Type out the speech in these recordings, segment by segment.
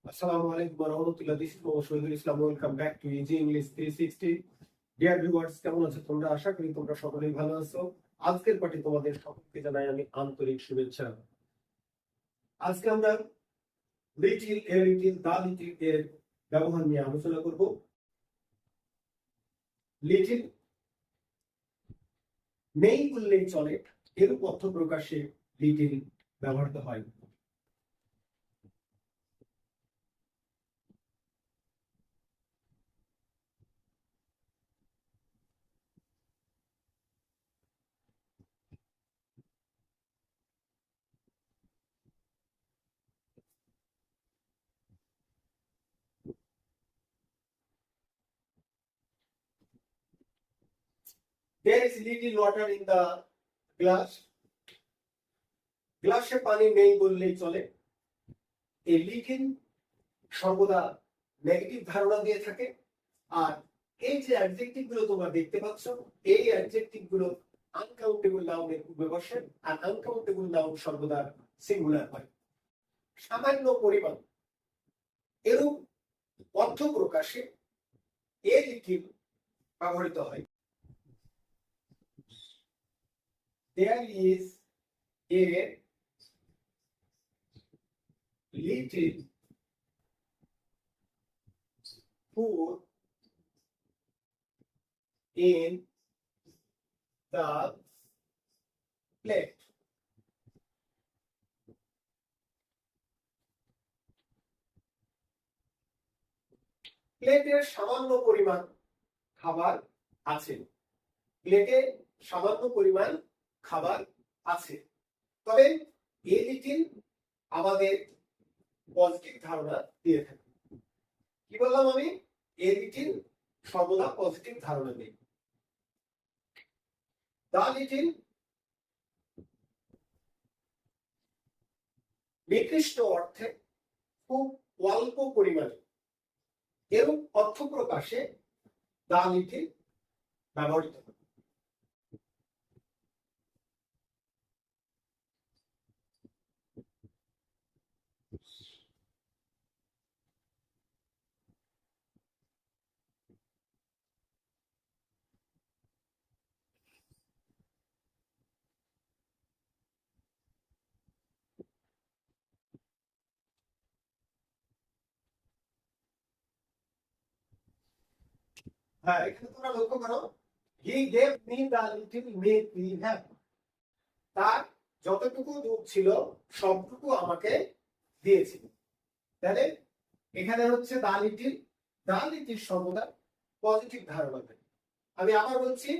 Assalamu alaikum warahmatullah. This is Mohammad Shahidul Islam. Welcome back to Easy English 360. Dear viewers, কেমন আছো তোমরা? আশা করি তোমরা সকলেই ভালো আছো। আজকের পাঠে তোমাদের সকলকে জানাই আমি আন্তরিক শুভেচ্ছা। আজকে আমরা লিটিল এর ব্যবহার নিয়ে আলোচনা করব। লিটিল নেই বললেই চলে, এর অর্থ প্রকাশে লিটিল ব্যবহৃত হয়। There is little water in the glass. গ্লাসে পানি নেই বললেই চলে। এই লিটিল সর্বদা নেগেটিভ ধারণা দিয়ে থাকে। আর এই যে অ্যাডজেক্টিভ গুলো তোমরা দেখতে পাচ্ছ, এই অ্যাডজেক্টিভ গুলো আনকাউন্টেবল নাউনের পূর্বে বসে, আর আনকাউন্টেবল নাউন সর্বদা সিঙ্গুলার হয়। সামান্য পরিমাণ এরূপ অর্থ প্রকাশে এ লিটিল ব্যবহৃত হয়। There is a little food in the plate. প্লেটে সামান্য পরিমাণ খাবার আছে। প্লেটে সামান্য পরিমাণ খাবার আছে। তবে এ লিটিল আমাদের পজিটিভ ধারণা দিয়ে থাকে। কি বললাম আমি? এ লিটিল সর্বদা পজিটিভ ধারণা দেয়। দা লিটিল নির্দিষ্ট অর্থে খুব অল্প পরিমাণে, এরূপ অর্থ প্রকাশে দা লিটিল ব্যবহৃত হয়। হ্যাঁ, এখানে তোমরা লক্ষ্য করো, he gave me the little milk we have. তার যতটুকু দুধ ছিল সবটুকু আমাকে দিয়েছিল। তাহলে এখানে হচ্ছে দা লিটিল সর্বদা পজিটিভ ধারণা দেয়। আমি আবার বলছি,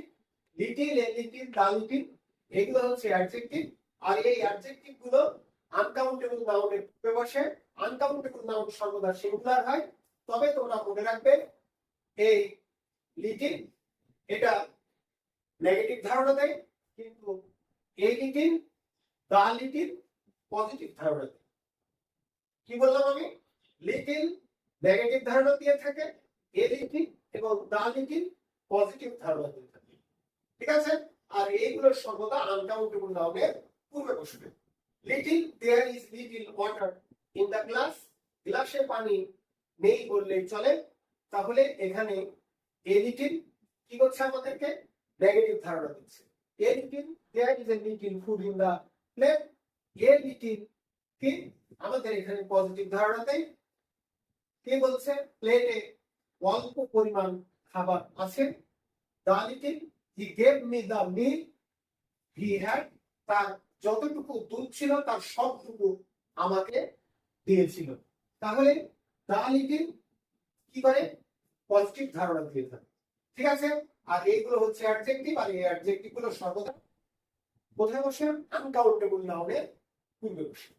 little, a little, the little এগুলো হচ্ছে অ্যাডজেক্টিভ। আর এই অ্যাডজেক্টিভ গুলো আনকাউন্টেবল নাউনের পূর্বে বসে। আনকাউন্টেবল নাউন সর্বদা সিঙ্গুলার হয়। তবে তোমরা মনে রাখবে, এই লিটিল এটা নেগেটিভ ধারণা দেয়, কিন্তু এই লিটিল, দা লিটিল পজিটিভ ধারণা দেয়। কি বললাম আমি? লিটিল নেগেটিভ ধারণা দিয়ে থাকে, এ লিটিল এবং দা লিটিল পজিটিভ ধারণা দিয়ে থাকে। ঠিক আছে? আর এইগুলোর সর্বদা আনকাউন্টেবল নাউনের পূর্বে বসবে। Little, there is little water in the glass. গ্লাসে পানি নেই বললেই চলে। তাহলে এখানে এ লিটিল কি করছে? আমাদেরকে নেগেটিভ ধারণা দিচ্ছে। A little, there is a little food in the plate. A little কি আমাদের এখানে পজিটিভ ধারণা দেয়। কি বলছে? প্লেটে অল্প পরিমাণ খাবার আছে। The little, he gave me the milk he had. তার যতটুকু দুধ ছিল তার সবটুকু আমাকে দিয়েছিল। তাহলে দা লিটিল কি করে? পজিটিভ ধারণা দিয়ে থাকে। ঠিক আছে? আর এইগুলো হচ্ছে অ্যাডজেক্টিভ। আর এই অ্যাডজেক্টিভ গুলো সর্বদা কোথায় বসে? আনকাউন্টেবল নাউনের পূর্বে বসে।